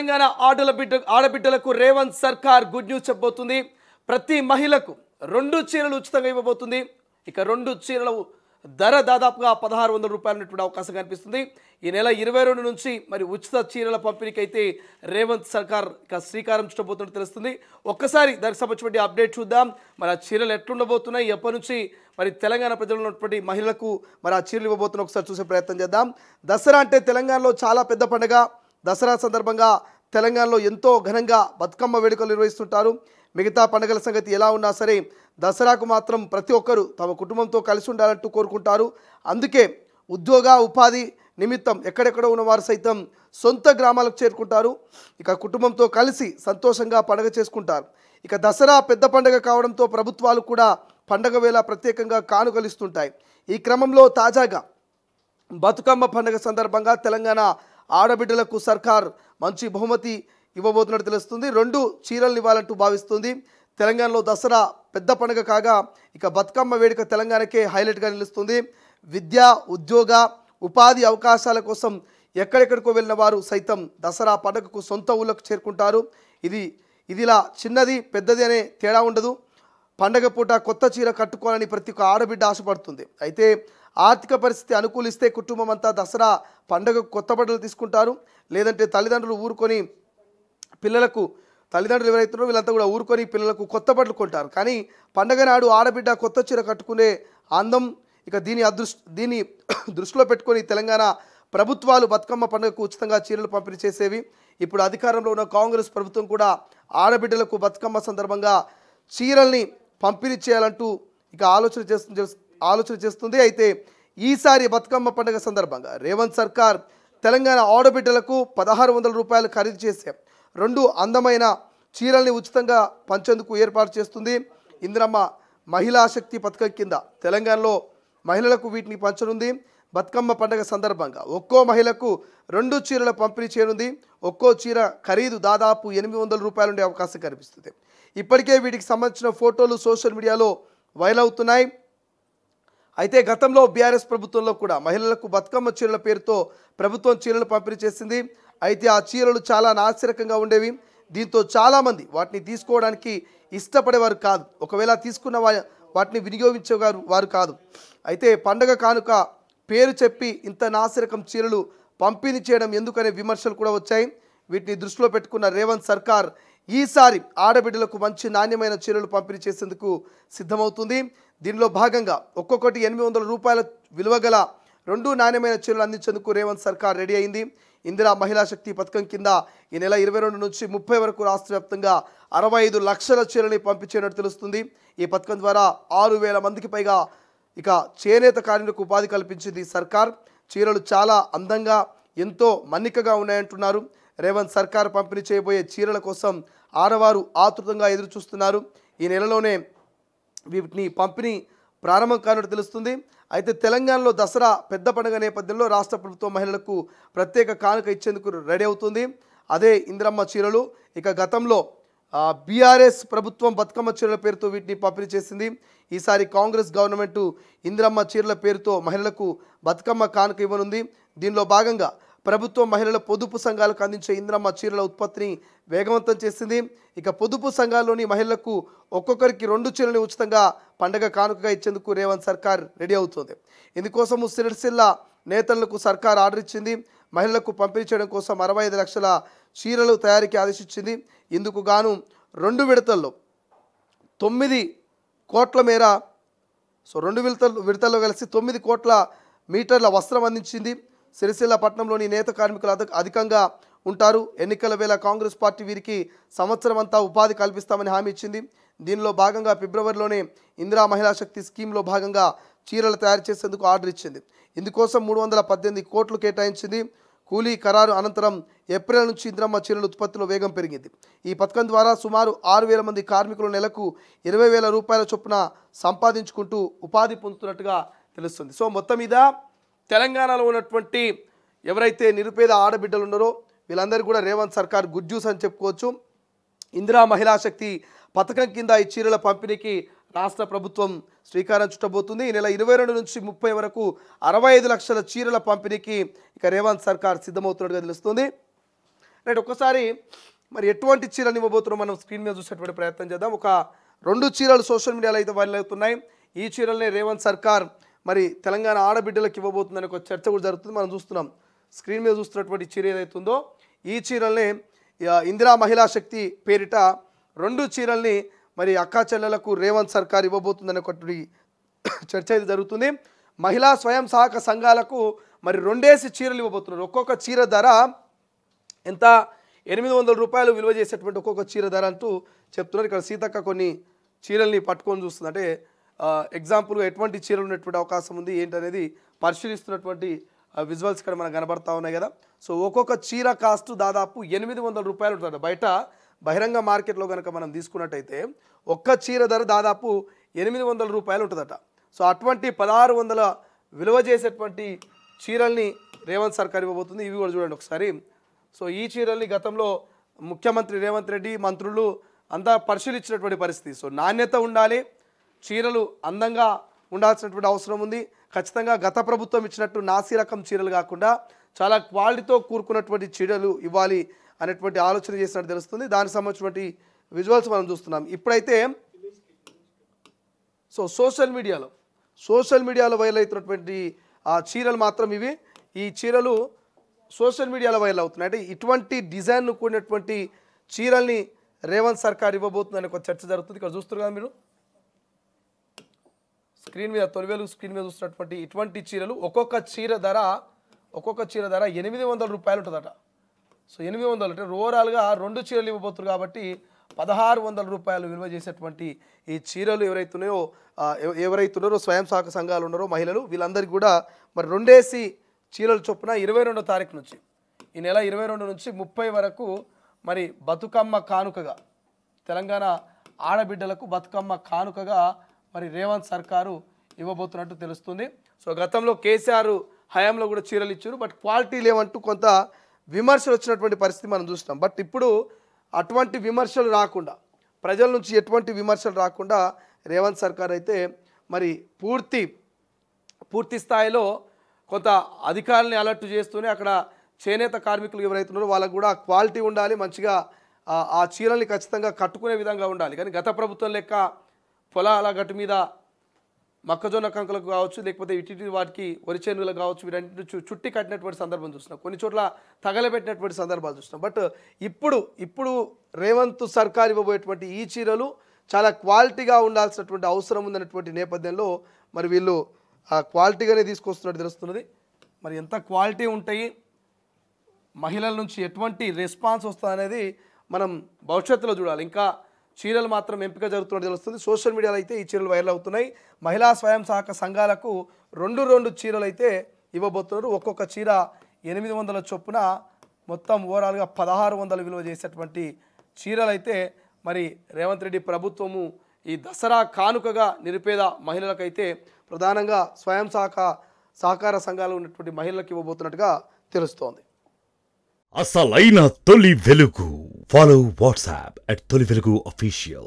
తెలంగాణ ఆడబిడ్డలకు రేవంత్ సర్కార్ good news చెప్పబోతుంది. ప్రతి మహిళకు 2 చీరలు ఉచితంగా ఇవ్వబోతుంది. ఇక 2 చీరల ధర దాదాపుగా 1600 రూపాయలు ఉన్నటువంటి అవకాశం కనిపిస్తుంది. ఈ నెల 22 నుంచి మరి ఉచిత చీరల పంపిణీకి అయితే రేవంత్ సర్కార్ ఇక శ్రీకారం చుట్టబోతున్నట్టు తెలుస్తుంది. ఒక్కసారి దానికి సంబంధించిన అప్డేట్ చూద్దాం. మరి ఆ చీరలు ఎట్లుండబోతున్నాయి, ఎప్పటి నుంచి మరి తెలంగాణ ప్రజలు ఉన్నటువంటి మహిళలకు మరి ఆ చీరలు ఇవ్వబోతున్నా ఒకసారి చూసే ప్రయత్నం చేద్దాం. దసరా అంటే తెలంగాణలో చాలా పెద్ద పండుగ. దసరా సందర్భంగా తెలంగాణలో ఎంతో ఘనంగా బతుకమ్మ వేడుకలు నిర్వహిస్తుంటారు. మిగతా పండుగల సంగతి ఎలా ఉన్నా సరే దసరాకు మాత్రం ప్రతి ఒక్కరూ తమ కుటుంబంతో కలిసి ఉండాలంటూ కోరుకుంటారు. అందుకే ఉద్యోగ ఉపాధి నిమిత్తం ఎక్కడెక్కడ ఉన్నవారు సైతం సొంత గ్రామాలకు చేరుకుంటారు. ఇక కుటుంబంతో కలిసి సంతోషంగా పండుగ చేసుకుంటారు. ఇక దసరా పెద్ద పండుగ కావడంతో ప్రభుత్వాలు కూడా పండుగ వేళ ప్రత్యేకంగా కానుకలిస్తుంటాయి. ఈ క్రమంలో తాజాగా బతుకమ్మ పండుగ సందర్భంగా తెలంగాణ ఆడబిడ్డలకు సర్కార్ మంచి బహుమతి ఇవ్వబోతున్నట్టు తెలుస్తుంది. 2 చీరలు ఇవ్వాలంటూ భావిస్తుంది. తెలంగాణలో దసరా పెద్ద పండుగ కాగా ఇక బతుకమ్మ వేడుక తెలంగాణకే హైలైట్గా నిలుస్తుంది. విద్య, ఉద్యోగ, ఉపాధి అవకాశాల కోసం ఎక్కడెక్కడికో వెళ్ళిన వారు సైతం దసరా పండుగకు సొంత ఊళ్ళకు చేరుకుంటారు. ఇదిలా చిన్నది పెద్దది అనే తేడా ఉండదు. పండగ పూట కొత్త చీర కట్టుకోవాలని ప్రతి ఒక్క ఆడబిడ్డ ఆశపడుతుంది. అయితే ఆర్థిక పరిస్థితి అనుకూలిస్తే కుటుంబం అంతా దసరా పండుగకు కొత్త బట్టలు తీసుకుంటారు. లేదంటే తల్లిదండ్రులు ఎవరైతున్నారో వీళ్ళంతా కూడా ఊరుకొని పిల్లలకు కొత్త బట్టలు కొంటారు. కానీ పండగ నాడు ఆడబిడ్డ కొత్త చీర కట్టుకునే అందం ఇక దీన్ని దృష్టిలో పెట్టుకొని తెలంగాణ ప్రభుత్వాలు బతుకమ్మ పండుగకు ఉచితంగా చీరలు పంపిణీ చేసేవి. ఇప్పుడు అధికారంలో ఉన్న కాంగ్రెస్ ప్రభుత్వం కూడా ఆడబిడ్డలకు బతుకమ్మ సందర్భంగా చీరల్ని పంపిణీ చేయాలంటూ ఇక ఆలోచన చేస్తుంది. అయితే ఈసారి బతుకమ్మ పండుగ సందర్భంగా రేవంత్ సర్కార్ తెలంగాణ ఆడబిడ్డలకు 1600 రూపాయలు ఖరీదు చేసే 2 అందమైన చీరల్ని ఉచితంగా పంచేందుకు ఏర్పాటు చేస్తుంది. ఇందిరమ్మ మహిళా శక్తి పథకం కింద తెలంగాణలో మహిళలకు వీటిని పంచనుంది. బతుకమ్మ పండుగ సందర్భంగా ఒక్కో మహిళకు 2 చీరల పంపిణీ చేయనుంది. ఒక్కో చీర ఖరీదు దాదాపు 800 రూపాయలు ఉండే అవకాశం కనిపిస్తుంది. ఇప్పటికే వీటికి సంబంధించిన ఫోటోలు సోషల్ మీడియాలో వైరల్ అవుతున్నాయి. అయితే గతంలో బీఆర్ఎస్ ప్రభుత్వంలో కూడా మహిళలకు బతుకమ్మ చీరల పేరుతో ప్రభుత్వం చీరలు పంపిణీ చేసింది. అయితే ఆ చీరలు చాలా నాసిరకంగా ఉండేవి. దీంతో చాలామంది వాటిని తీసుకోవడానికి ఇష్టపడేవారు కాదు. ఒకవేళ తీసుకున్న వాటిని వినియోగించేవారు కాదు. అయితే పండగ కానుక పేరు చెప్పి ఇంత నాసిరకం చీరలు పంపిణీ చేయడం ఎందుకనే విమర్శలు కూడా వచ్చాయి. వీటిని దృష్టిలో పెట్టుకున్న రేవంత్ సర్కార్ ఈసారి ఆడబిడ్డలకు మంచి నాణ్యమైన చీరలు పంపిణీ చేసేందుకు సిద్ధమవుతుంది. దీనిలో భాగంగా ఒక్కొక్కటి 800 రూపాయల విలువ గల 2 నాణ్యమైన చీరలు అందించేందుకు రేవంత్ సర్కార్ రెడీ అయింది. ఇందిరా మహిళా శక్తి పథకం కింద ఈ నెల 22 నుంచి 30 వరకు రాష్ట్ర వ్యాప్తంగా 65 లక్షల చీరలని పంపించేనట్టు తెలుస్తుంది. ఈ పథకం ద్వారా 6000 మందికి పైగా ఇక చేనేత కార్మికులకు ఉపాధి కల్పించింది సర్కార్. చీరలు చాలా అందంగా ఎంతో మన్నికగా ఉన్నాయంటున్నారు. రేవంత్ సర్కార్ పంపిణీ చేయబోయే చీరల కోసం ఆడవారు ఆతృతంగా ఎదురు చూస్తున్నారు. ఈ నెలలోనే వీటిని పంపిణీ ప్రారంభం కానున్నట్టు తెలుస్తుంది. అయితే తెలంగాణలో దసరా పెద్ద పండుగ నేపథ్యంలో రాష్ట్ర ప్రభుత్వం మహిళలకు ప్రత్యేక కానుక ఇచ్చేందుకు రెడీ అవుతుంది. అదే ఇందిరమ్మ చీరలు. ఇక గతంలో బీఆర్ఎస్ ప్రభుత్వం బతుకమ్మ చీరల పేరుతో వీటిని పంపిణీ చేసింది. ఈసారి కాంగ్రెస్ గవర్నమెంట్ ఇందిరమ్మ చీరల పేరుతో మహిళలకు బతుకమ్మ కానుక ఇవ్వనుంది. దీనిలో భాగంగా ప్రభుత్వం మహిళల పొదుపు సంఘాలకు అందించే ఇందిరమ్మ చీరల ఉత్పత్తిని వేగవంతం చేసింది. ఇక పొదుపు సంఘాల్లోని మహిళలకు ఒక్కొక్కరికి 2 చీరలు ఉచితంగా పండగ కానుకగా ఇచ్చేందుకు రేవంత్ సర్కార్ రెడీ అవుతుంది. ఇందుకోసము సిరిసిల్ల నేతలకు సర్కార్ ఆర్డర్ ఇచ్చింది. మహిళలకు పంపిణీ చేయడం కోసం 65 లక్షల చీరలు తయారీకి ఆదేశించింది. ఇందుకు గాను 2 విడతల్లో 9 కోట్ల మేర 2 విడతల్లో కలిసి 9 కోట్ల మీటర్ల వస్త్రం అందించింది. సిరిసిల్ల పట్టణంలోని నేత కార్మికులు అధికంగా ఉంటారు. ఎన్నికల వేళ కాంగ్రెస్ పార్టీ వీరికి సంవత్సరం అంతా ఉపాధి కల్పిస్తామని హామీ ఇచ్చింది. దీనిలో భాగంగా ఫిబ్రవరిలోనే ఇందిరా మహిళా శక్తి స్కీమ్లో భాగంగా చీరలు తయారు చేసేందుకు ఆర్డర్ ఇచ్చింది. ఇందుకోసం 318 కోట్లు కేటాయించింది. కూలీ ఖరారు అనంతరం ఏప్రిల్ నుంచి ఇందిరమ్మ చీరల ఉత్పత్తిలో వేగం పెరిగింది. ఈ పథకం ద్వారా సుమారు 6000 మంది కార్మికులు నెలకు 20,000 రూపాయల చొప్పున సంపాదించుకుంటూ ఉపాధి పొందుతున్నట్టుగా తెలుస్తుంది. సో మొత్తం మీద తెలంగాణలో ఉన్నటువంటి ఎవరైతే నిరుపేద ఆడబిడ్డలు ఉన్నారో వీళ్ళందరూ కూడా రేవంత్ సర్కార్ గుడ్ న్యూస్ అని చెప్పుకోవచ్చు. ఇందిరా మహిళా శక్తి పథకం కింద ఈ చీరల పంపిణీకి రాష్ట్ర ప్రభుత్వం శ్రీకారం చుట్టబోతుంది. ఈ నెల 22 నుంచి 30 వరకు 65 లక్షల చీరల పంపిణీకి ఇక రేవంత్ సర్కార్ సిద్ధమవుతున్నట్టుగా తెలుస్తుంది. రైట్, ఒక్కసారి మరి ఎటువంటి చీరలు ఇవ్వబోతున్నాం మనం స్క్రీన్ మీద చూసేటువంటి ప్రయత్నం చేద్దాం. ఒక 2 చీరలు సోషల్ మీడియాలో అయితే వైరల్ అవుతున్నాయి. ఈ చీరలనే రేవంత్ సర్కార్ మరి తెలంగాణ ఆడబిడ్డలకు ఇవ్వబోతుందని ఒక చర్చ కూడా జరుగుతుంది. మనం చూస్తున్నాం స్క్రీన్ మీద చూస్తున్నటువంటి చీర ఏదైతుందో ఈ చీరల్ని ఇందిరా మహిళా శక్తి పేరిట 2 చీరల్ని మరి అక్కా చెల్లెలకు రేవంత్ సర్కార్ ఇవ్వబోతుందని ఒకటి చర్చ అయితే జరుగుతుంది. మహిళా స్వయం సహాయక సంఘాలకు మరి 2 చీరలు ఇవ్వబోతున్నారు. ఒక్కొక్క చీర ధర ఎంత, 800 రూపాయలు విలువ చేసేటువంటి ఒక్కొక్క చీర ధర అంటూ చెప్తున్నారు. ఇక్కడ సీతక్క కొన్ని చీరల్ని పట్టుకొని చూస్తుంది. అంటే ఎగ్జాంపుల్గా ఎటువంటి చీరలు ఉన్నటువంటి అవకాశం ఉంది ఏంటనేది పరిశీలిస్తున్నటువంటి విజువల్స్ ఇక్కడ మనకు కనబడతా ఉన్నాయి కదా. సో ఒక్కొక్క చీర కాస్ట్ దాదాపు 800 రూపాయలు ఉంటుంది. బయట బహిరంగ మార్కెట్లో కనుక మనం తీసుకున్నట్టయితే ఒక్క చీర ధర దాదాపు 800 రూపాయలు ఉంటుందట. సో అటువంటి 1600 విలువ చేసేటువంటి చీరల్ని రేవంత్ సర్కార్ ఇవ్వబోతుంది. ఇవి కూడా చూడండి ఒకసారి. సో ఈ చీరల్ని గతంలో ముఖ్యమంత్రి రేవంత్ రెడ్డి మంత్రులు అంతా పరిశీలించినటువంటి పరిస్థితి. సో నాణ్యత ఉండాలి, చీరలు అందంగా ఉండాల్సినటువంటి అవసరం ఉంది. ఖచ్చితంగా గత ప్రభుత్వం ఇచ్చినట్టు నాసి రకం చీరలు కాకుండా చాలా క్వాలిటీతో కూరుకున్నటువంటి చీరలు ఇవ్వాలి అనేటువంటి ఆలోచన చేసినట్టు తెలుస్తుంది. దానికి సంబంధించినటువంటి విజువల్స్ మనం చూస్తున్నాం. ఇప్పుడైతే సో సోషల్ మీడియాలో వైరల్ అవుతున్నటువంటి ఆ చీరలు మాత్రం ఇవి. ఈ చీరలు సోషల్ మీడియాలో వైరల్ అవుతున్నాయి. అంటే ఇటువంటి డిజైన్ కూడినటువంటి చీరల్ని రేవంత్ సర్కార్ ఇవ్వబోతుందని ఒక చర్చ జరుగుతుంది. ఇక్కడ చూస్తున్నారు కదా మీరు స్క్రీన్ మీద, తొలివేలు స్క్రీన్ మీద చూస్తున్నటువంటి ఇటువంటి చీరలు ఒక్కొక్క చీర ధర 800 రూపాయలు ఉంటుందట. సో 800 అంటే ఓవరాల్గా 2 చీరలు ఇవ్వబోతున్నారు కాబట్టి 1600 రూపాయలు విలువ చేసేటువంటి ఈ చీరలు ఎవరైతున్నారో స్వయం సహాయక సంఘాలు ఉన్నారో మహిళలు వీళ్ళందరికీ కూడా మరి 2 చీరలు చొప్పున 22వ తారీఖు నుంచి, ఈ నెల 22 నుంచి 30 వరకు మరి బతుకమ్మ కానుకగా తెలంగాణ ఆడబిడ్డలకు బతుకమ్మ కానుకగా మరి రేవంత్ సర్కారు ఇవ్వబోతున్నట్టు తెలుస్తుంది. సో గతంలో కేసీఆర్ హయాంలో కూడా చీరలు ఇచ్చారు, బట్ క్వాలిటీ లేవంటూ కొంత విమర్శలు వచ్చినటువంటి పరిస్థితి మనం చూస్తాం. బట్ ఇప్పుడు అటువంటి విమర్శలు రాకుండా, ప్రజల నుంచి ఎటువంటి విమర్శలు రాకుండా రేవంత్ సర్కార్ అయితే మరి పూర్తి స్థాయిలో కొంత అధికారులని అలర్ట్ చేస్తూనే అక్కడ చేనేత కార్మికులు ఎవరైతున్నారో వాళ్ళకు కూడా క్వాలిటీ ఉండాలి, మంచిగా ఆ చీరల్ని ఖచ్చితంగా కట్టుకునే విధంగా ఉండాలి. కానీ గత ప్రభుత్వం లెక్క పొలాల గట్టు మీద మొక్కజొన్న కంకులకు కావచ్చు, లేకపోతే ఇటు వాటికి వరి చేనులకు కావచ్చు, వీరంటి చుట్టి కట్టినటువంటి సందర్భం చూస్తున్నాం. కొన్ని చోట్ల తగలబెట్టినటువంటి సందర్భాలు చూస్తున్నాం. బట్ ఇప్పుడు రేవంత్ సర్కార్ ఇవ్వబోయేటువంటి ఈ చీరలు చాలా క్వాలిటీగా ఉండాల్సినటువంటి అవసరం ఉందనేటువంటి నేపథ్యంలో మరి వీళ్ళు క్వాలిటీగానే తీసుకొస్తున్నట్టు తెలుస్తున్నది. మరి ఎంత క్వాలిటీ ఉంటాయి, మహిళల నుంచి ఎటువంటి రెస్పాన్స్ వస్తుంది అనేది మనం భవిష్యత్తులో చూడాలి. ఇంకా చీరలు మాత్రం ఎంపిక జరుగుతున్నట్టు తెలుస్తుంది. సోషల్ మీడియాలో అయితే ఈ చీరలు వైరల్ అవుతున్నాయి. మహిళా స్వయం సహాయక సంఘాలకు 2 చీరలు అయితే ఇవ్వబోతున్నారు. ఒక్కొక్క చీర 800 చొప్పున మొత్తం ఓవరాల్గా 1600 విలువ చేసేటువంటి చీరలు అయితే మరి రేవంత్ రెడ్డి ప్రభుత్వము ఈ దసరా కానుకగా నిరుపేద మహిళలకైతే ప్రధానంగా స్వయం సహకార సంఘాలు ఉన్నటువంటి మహిళలకు ఇవ్వబోతున్నట్టుగా తెలుస్తోంది. అసలైన తొలి వెలుగు. ఫాలో వాట్సాప్ @తొలి వెలుగు official.